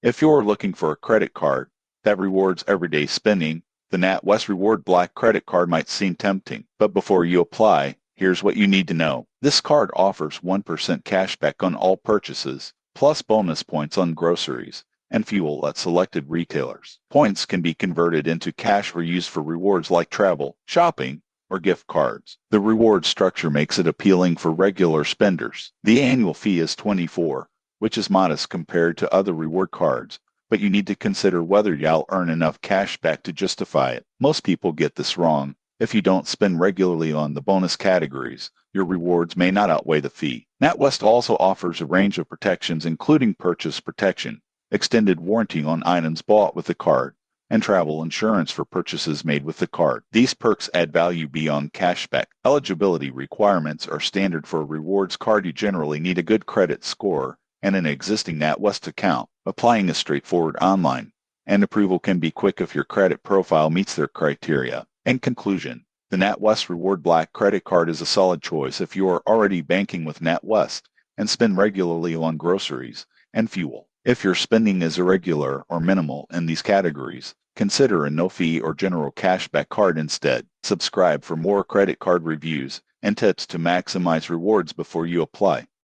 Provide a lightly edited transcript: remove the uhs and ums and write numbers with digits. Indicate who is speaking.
Speaker 1: If you're looking for a credit card that rewards everyday spending, the NatWest Reward Black credit card might seem tempting. But before you apply, here's what you need to know. This card offers 1% cashback on all purchases, plus bonus points on groceries and fuel at selected retailers. Points can be converted into cash or used for rewards like travel, shopping, or gift cards. The reward structure makes it appealing for regular spenders. The annual fee is $24, which is modest compared to other reward cards, but you need to consider whether you'll earn enough cash back to justify it. Most people get this wrong. If you don't spend regularly on the bonus categories, your rewards may not outweigh the fee. NatWest also offers a range of protections including purchase protection, extended warranty on items bought with the card, and travel insurance for purchases made with the card. These perks add value beyond cashback. Eligibility requirements are standard for a rewards card. You generally need a good credit score and an existing NatWest account. Applying is straightforward online, and approval can be quick if your credit profile meets their criteria. In conclusion, the NatWest Reward Black credit card is a solid choice if you are already banking with NatWest and spend regularly on groceries and fuel. If your spending is irregular or minimal in these categories, consider a no-fee or general cashback card instead. Subscribe for more credit card reviews and tips to maximize rewards before you apply.